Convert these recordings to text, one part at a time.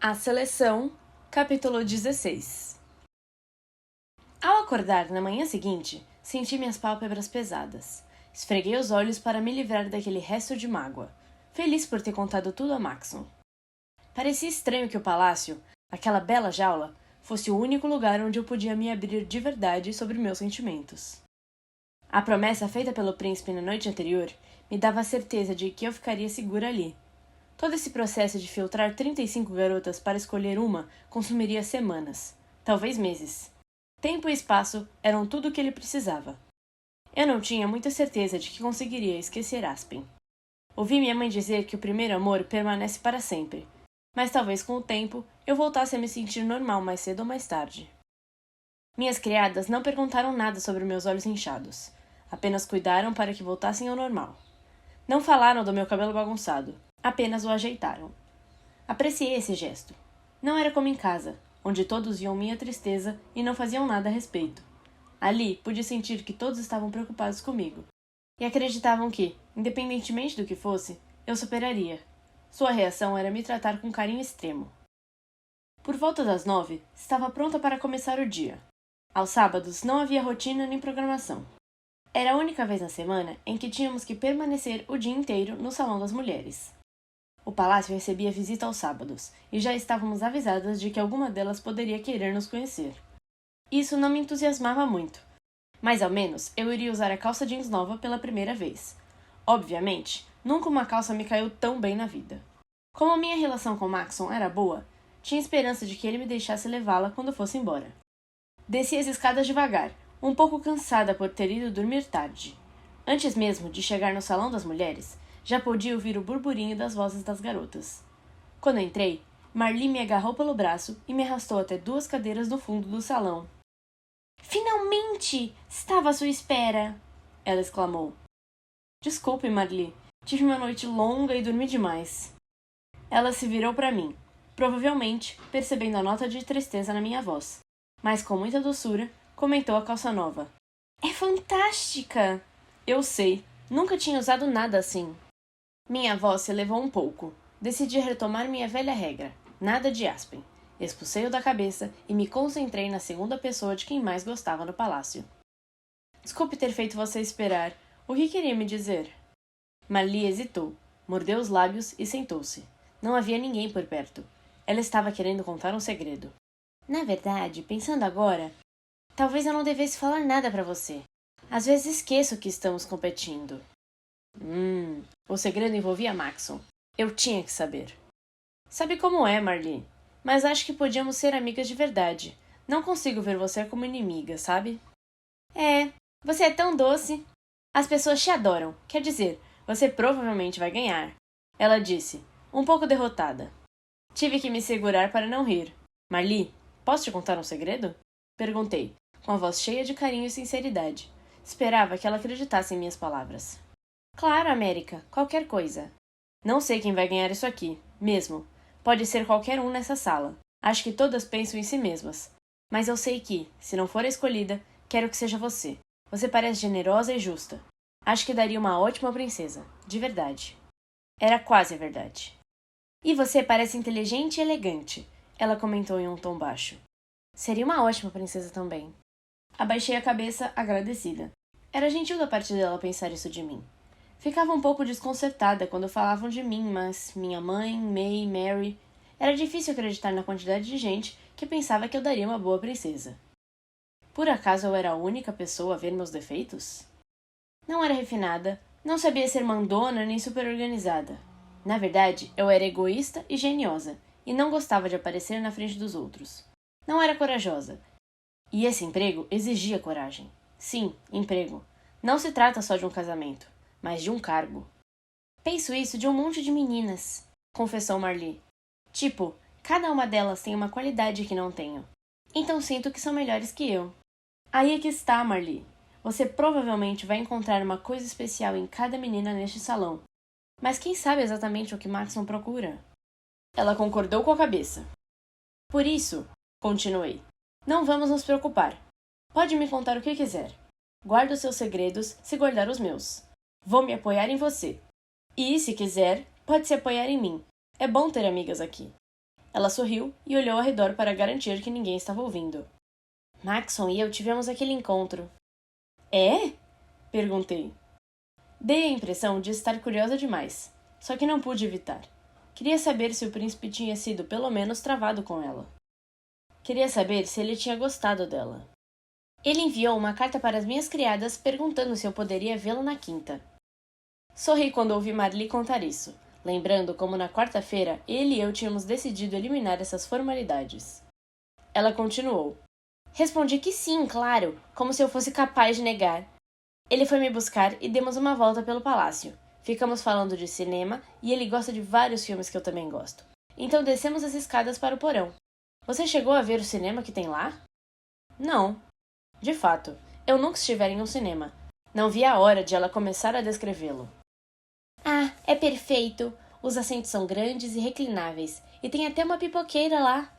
A Seleção, capítulo 16. Ao acordar na manhã seguinte, senti minhas pálpebras pesadas. Esfreguei os olhos para me livrar daquele resto de mágoa, feliz por ter contado tudo a Maxon. Parecia estranho que o palácio, aquela bela jaula, fosse o único lugar onde eu podia me abrir de verdade sobre meus sentimentos. A promessa feita pelo príncipe na noite anterior me dava a certeza de que eu ficaria segura ali. Todo esse processo de filtrar 35 garotas para escolher uma consumiria semanas, talvez meses. Tempo e espaço eram tudo o que ele precisava. Eu não tinha muita certeza de que conseguiria esquecer Aspen. Ouvi minha mãe dizer que o primeiro amor permanece para sempre, mas talvez com o tempo eu voltasse a me sentir normal mais cedo ou mais tarde. Minhas criadas não perguntaram nada sobre meus olhos inchados, apenas cuidaram para que voltassem ao normal. Não falaram do meu cabelo bagunçado, apenas o ajeitaram. Apreciei esse gesto. Não era como em casa, onde todos viam minha tristeza e não faziam nada a respeito. Ali, pude sentir que todos estavam preocupados comigo e acreditavam que, independentemente do que fosse, eu superaria. Sua reação era me tratar com carinho extremo. Por volta das 9, estava pronta para começar o dia. Aos sábados não havia rotina nem programação. Era a única vez na semana em que tínhamos que permanecer o dia inteiro no Salão das Mulheres. O palácio recebia visita aos sábados, e já estávamos avisadas de que alguma delas poderia querer nos conhecer. Isso não me entusiasmava muito, mas ao menos eu iria usar a calça jeans nova pela primeira vez. Obviamente, nunca uma calça me caiu tão bem na vida. Como a minha relação com Maxon era boa, tinha esperança de que ele me deixasse levá-la quando fosse embora. Desci as escadas devagar, um pouco cansada por ter ido dormir tarde. Antes mesmo de chegar no Salão das Mulheres, já podia ouvir o burburinho das vozes das garotas. Quando entrei, Marli me agarrou pelo braço e me arrastou até 2 cadeiras no fundo do salão. — Finalmente! Estava à sua espera! Ela exclamou. — Desculpe, Marli. Tive uma noite longa e dormi demais. Ela se virou para mim, provavelmente percebendo a nota de tristeza na minha voz, mas com muita doçura, comentou a calça nova. — É fantástica! Eu sei. Nunca tinha usado nada assim. Minha voz se elevou um pouco. Decidi retomar minha velha regra. Nada de Aspen. Expulsei-o da cabeça e me concentrei na segunda pessoa de quem mais gostava no palácio. Desculpe ter feito você esperar. O que queria me dizer? Marli hesitou, mordeu os lábios e sentou-se. Não havia ninguém por perto. Ela estava querendo contar um segredo. Na verdade, pensando agora, talvez eu não devesse falar nada para você. Às vezes esqueço que estamos competindo. O segredo envolvia Maxon. Eu tinha que saber. Sabe como é, Marli? Mas acho que podíamos ser amigas de verdade. Não consigo ver você como inimiga, sabe? É, você é tão doce. As pessoas te adoram. Quer dizer, você provavelmente vai ganhar. Ela disse, um pouco derrotada. Tive que me segurar para não rir. Marli, posso te contar um segredo? Perguntei, com a voz cheia de carinho e sinceridade. Esperava que ela acreditasse em minhas palavras. Claro, América, qualquer coisa. Não sei quem vai ganhar isso aqui, mesmo. Pode ser qualquer um nessa sala. Acho que todas pensam em si mesmas. Mas eu sei que, se não for a escolhida, quero que seja você. Você parece generosa e justa. Acho que daria uma ótima princesa, de verdade. Era quase verdade. E você parece inteligente e elegante, ela comentou em um tom baixo. Seria uma ótima princesa também. Abaixei a cabeça, agradecida. Era gentil da parte dela pensar isso de mim. Ficava um pouco desconcertada quando falavam de mim, mas minha mãe, May, Mary... Era difícil acreditar na quantidade de gente que pensava que eu daria uma boa princesa. Por acaso eu era a única pessoa a ver meus defeitos? Não era refinada, não sabia ser mandona nem super organizada. Na verdade, eu era egoísta e geniosa, e não gostava de aparecer na frente dos outros. Não era corajosa. E esse emprego exigia coragem. Sim, emprego. Não se trata só de um casamento, mas de um cargo. Penso isso de um monte de meninas, confessou Marli. Tipo, cada uma delas tem uma qualidade que não tenho. Então sinto que são melhores que eu. Aí é que está, Marli. Você provavelmente vai encontrar uma coisa especial em cada menina neste salão. Mas quem sabe exatamente o que Maxon procura? Ela concordou com a cabeça. Por isso, continuei, não vamos nos preocupar. Pode me contar o que quiser. Guardo seus segredos se guardar os meus. Vou me apoiar em você. E, se quiser, pode se apoiar em mim. É bom ter amigas aqui. Ela sorriu e olhou ao redor para garantir que ninguém estava ouvindo. Maxon e eu tivemos aquele encontro. É? Perguntei. Dei a impressão de estar curiosa demais, só que não pude evitar. Queria saber se o príncipe tinha sido pelo menos travado com ela. Queria saber se ele tinha gostado dela. Ele enviou uma carta para as minhas criadas perguntando se eu poderia vê-lo na quinta. Sorri quando ouvi Marli contar isso, lembrando como na quarta-feira ele e eu tínhamos decidido eliminar essas formalidades. Ela continuou. Respondi que sim, claro, como se eu fosse capaz de negar. Ele foi me buscar e demos uma volta pelo palácio. Ficamos falando de cinema e ele gosta de vários filmes que eu também gosto. Então descemos as escadas para o porão. Você chegou a ver o cinema que tem lá? Não. De fato, eu nunca estivera em um cinema. Não vi a hora de ela começar a descrevê-lo. Ah, é perfeito! Os assentos são grandes e reclináveis, e tem até uma pipoqueira lá.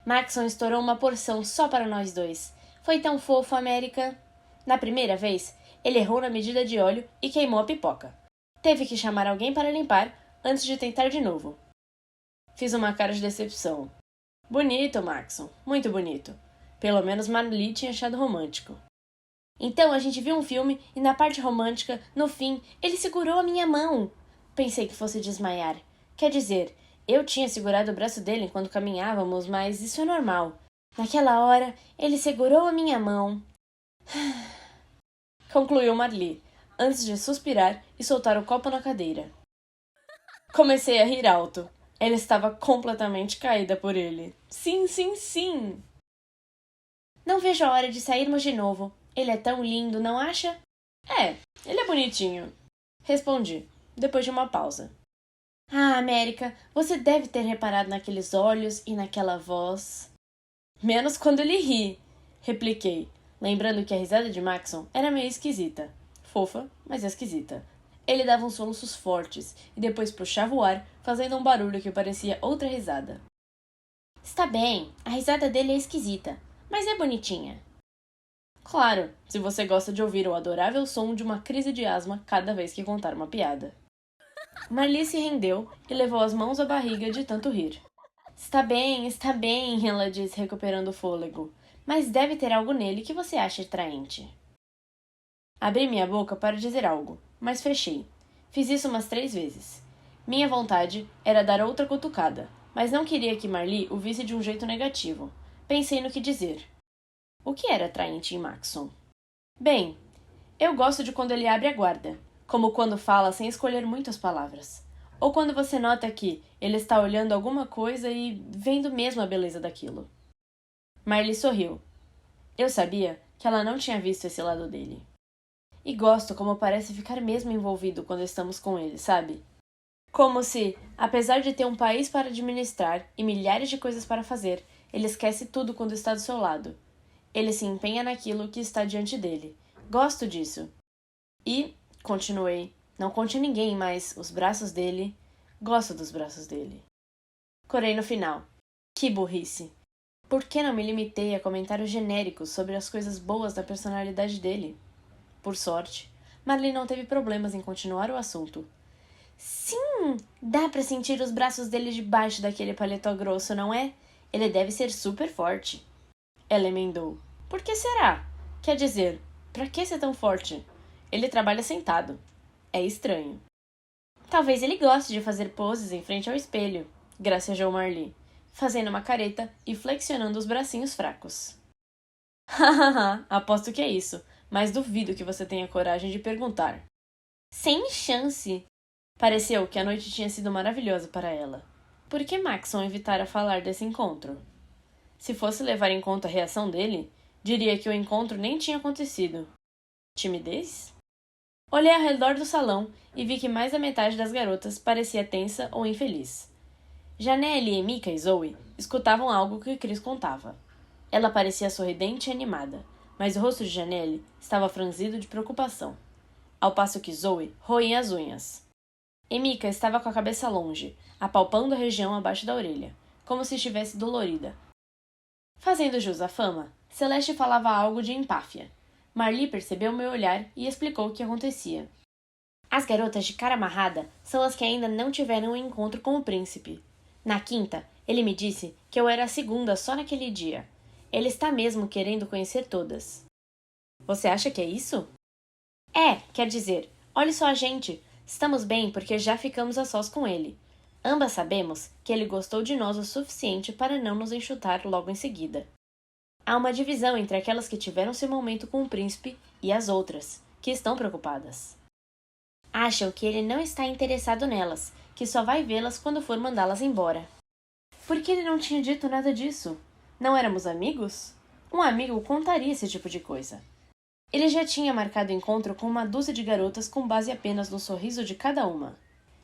Maxon estourou uma porção só para nós dois. Foi tão fofo, América. Na primeira vez, ele errou na medida de óleo e queimou a pipoca. Teve que chamar alguém para limpar antes de tentar de novo. Fiz uma cara de decepção. Bonito, Maxon. Muito bonito. Pelo menos Marli tinha achado romântico. Então a gente viu um filme e na parte romântica, no fim, ele segurou a minha mão. Pensei que fosse desmaiar. Quer dizer, eu tinha segurado o braço dele enquanto caminhávamos, mas isso é normal. Naquela hora, ele segurou a minha mão. Concluiu Marli, antes de suspirar e soltar o copo na cadeira. Comecei a rir alto. Ela estava completamente caída por ele. Sim, sim, sim! Não vejo a hora de sairmos de novo. Ele é tão lindo, não acha? É, ele é bonitinho. Respondi, depois de uma pausa. Ah, América, você deve ter reparado naqueles olhos e naquela voz. Menos quando ele ri, repliquei, lembrando que a risada de Maxon era meio esquisita. Fofa, mas esquisita. Ele dava uns soluços fortes e depois puxava o ar, fazendo um barulho que parecia outra risada. Está bem, a risada dele é esquisita, mas é bonitinha. Claro, se você gosta de ouvir o adorável som de uma crise de asma cada vez que contar uma piada. Marli se rendeu e levou as mãos à barriga de tanto rir. Está bem, ela disse, recuperando o fôlego. Mas deve ter algo nele que você acha atraente. Abri minha boca para dizer algo, mas fechei. Fiz isso umas 3 vezes. Minha vontade era dar outra cutucada, mas não queria que Marli o visse de um jeito negativo. Pensei no que dizer. O que era atraente em Maxon? Bem, eu gosto de quando ele abre a guarda, como quando fala sem escolher muitas palavras. Ou quando você nota que ele está olhando alguma coisa e vendo mesmo a beleza daquilo. Marli sorriu. Eu sabia que ela não tinha visto esse lado dele. E gosto como parece ficar mesmo envolvido quando estamos com ele, sabe? Como se, apesar de ter um país para administrar e milhares de coisas para fazer, ele esquece tudo quando está do seu lado. Ele se empenha naquilo que está diante dele. Gosto disso. E, continuei, não conte a ninguém, mas os braços dele... Gosto dos braços dele. Corei no final. Que burrice. Por que não me limitei a comentários genéricos sobre as coisas boas da personalidade dele? Por sorte, Marli não teve problemas em continuar o assunto. Sim, dá pra sentir os braços dele debaixo daquele paletó grosso, não é? Ele deve ser super forte. Ela emendou. Por que será? Quer dizer, pra que ser tão forte? Ele trabalha sentado. É estranho. Talvez ele goste de fazer poses em frente ao espelho, gracejou Marli, fazendo uma careta e flexionando os bracinhos fracos. Hahaha, aposto que é isso, mas duvido que você tenha coragem de perguntar. Sem chance! Pareceu que a noite tinha sido maravilhosa para ela. Por que Maxon evitara falar desse encontro? Se fosse levar em conta a reação dele, diria que o encontro nem tinha acontecido. Timidez? Olhei ao redor do salão e vi que mais da metade das garotas parecia tensa ou infeliz. Janelle, Emika e Zoe escutavam algo que Chris contava. Ela parecia sorridente e animada, mas o rosto de Janelle estava franzido de preocupação, ao passo que Zoe roía as unhas. Emika estava com a cabeça longe, apalpando a região abaixo da orelha, como se estivesse dolorida. Fazendo jus à fama, Celeste falava algo de empáfia. Marli percebeu meu olhar e explicou o que acontecia. As garotas de cara amarrada são as que ainda não tiveram um encontro com o príncipe. Na quinta, Ele me disse que eu era a segunda só naquele dia. Ele está mesmo querendo conhecer todas. Você acha que é isso? É, quer dizer, olhe só a gente. Estamos bem porque já ficamos a sós com ele. Ambas sabemos que ele gostou de nós o suficiente para não nos enxutar logo em seguida. Há uma divisão entre aquelas que tiveram seu momento com o príncipe e as outras, que estão preocupadas. Acham que ele não está interessado nelas, que só vai vê-las quando for mandá-las embora. Por que ele não tinha dito nada disso? Não éramos amigos? Um amigo contaria esse tipo de coisa. Ele já tinha marcado encontro com uma dúzia de garotas com base apenas no sorriso de cada uma.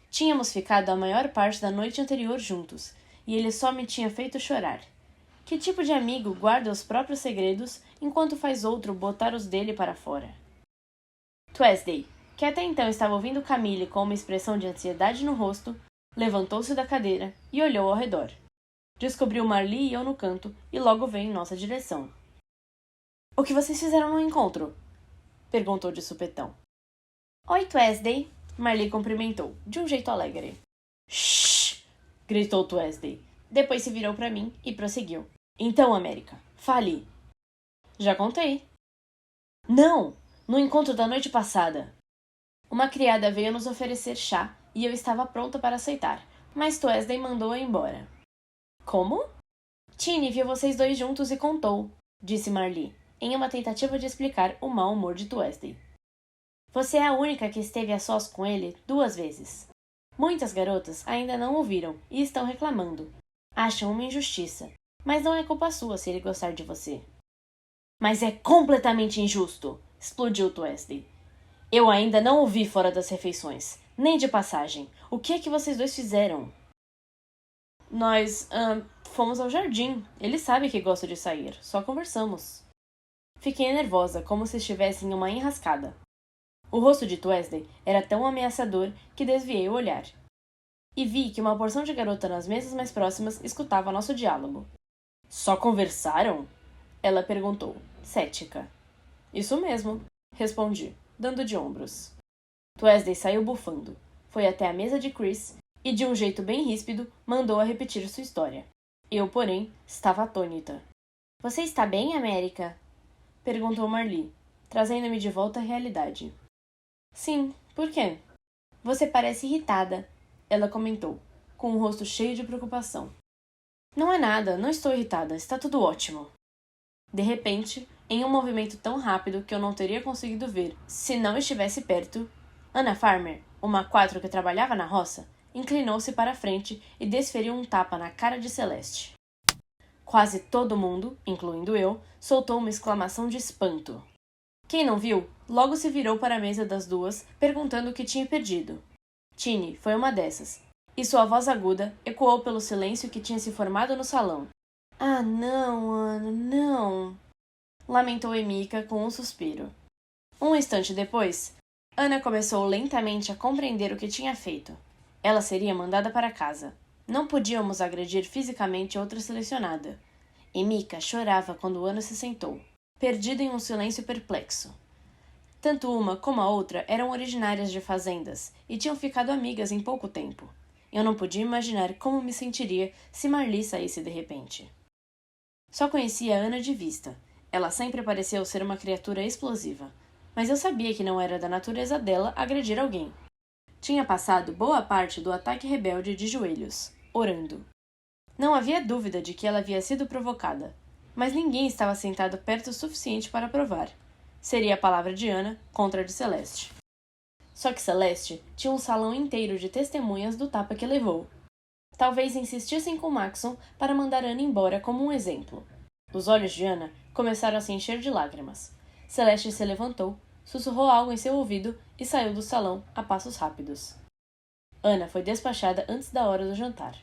Tínhamos ficado a maior parte da noite anterior juntos, e ele só me tinha feito chorar. Que tipo de amigo guarda os próprios segredos enquanto faz outro botar os dele para fora? Twedsday, que até então estava ouvindo Camille com uma expressão de ansiedade no rosto, levantou-se da cadeira e olhou ao redor. Descobriu Marley e eu no canto e logo veio em nossa direção. O que vocês fizeram no encontro? Perguntou de supetão. Oi, Twedsday. Marley cumprimentou, de um jeito alegre. Shhh! Gritou Twedsday. Depois se virou para mim e prosseguiu. Então, América, fale. Já contei. Não! No encontro da noite passada. Uma criada veio nos oferecer chá e eu estava pronta para aceitar, mas Twedsday mandou-a embora. Como? Tini viu vocês dois juntos e contou, disse Marley, em uma tentativa de explicar o mau humor de Twedsday. Você é a única que esteve a sós com ele 2 vezes. Muitas garotas ainda não ouviram e estão reclamando. Acham uma injustiça, mas não é culpa sua se ele gostar de você. Mas é completamente injusto, explodiu Twedsday. Eu ainda não ouvi fora das refeições, nem de passagem. O que é que vocês dois fizeram? Nós, fomos ao jardim. Ele sabe que gosto de sair, só conversamos. Fiquei nervosa, como se estivesse em uma enrascada. O rosto de Twedsday era tão ameaçador que desviei o olhar. E vi que uma porção de garota nas mesas mais próximas escutava nosso diálogo. Só conversaram? Ela perguntou, cética. Isso mesmo, respondi, dando de ombros. Twedsday saiu bufando, foi até a mesa de Chris e, de um jeito bem ríspido, mandou-a repetir sua história. Eu, porém, estava atônita. Você está bem, América? Perguntou Marley, trazendo-me de volta à realidade. Sim, por quê? Você parece irritada, ela comentou, com o rosto cheio de preocupação. Não é nada, não estou irritada, está tudo ótimo. De repente, em um movimento tão rápido que eu não teria conseguido ver se não estivesse perto, Anna Farmer, uma 4 que trabalhava na roça, inclinou-se para a frente e desferiu um tapa na cara de Celeste. Quase todo mundo, incluindo eu, soltou uma exclamação de espanto. Quem não viu, logo se virou para a mesa das duas, perguntando o que tinha perdido. Tini foi uma dessas, e sua voz aguda ecoou pelo silêncio que tinha se formado no salão. Ah, não, Ana, não! Lamentou Emika com um suspiro. Um instante depois, Ana começou lentamente a compreender o que tinha feito. Ela seria mandada para casa. Não podíamos agredir fisicamente outra selecionada. Emika chorava quando Ana se sentou, perdida em um silêncio perplexo. Tanto uma como a outra eram originárias de fazendas e tinham ficado amigas em pouco tempo. Eu não podia imaginar como me sentiria se Marley saísse de repente. Só conhecia Ana de vista. Ela sempre pareceu ser uma criatura explosiva, mas eu sabia que não era da natureza dela agredir alguém. Tinha passado boa parte do ataque rebelde de joelhos, orando. Não havia dúvida de que ela havia sido provocada, mas ninguém estava sentado perto o suficiente para provar. Seria a palavra de Ana contra a de Celeste. Só que Celeste tinha um salão inteiro de testemunhas do tapa que levou. Talvez insistissem com Maxon para mandar Ana embora como um exemplo. Os olhos de Ana começaram a se encher de lágrimas. Celeste se levantou, sussurrou algo em seu ouvido e saiu do salão a passos rápidos. Ana foi despachada antes da hora do jantar.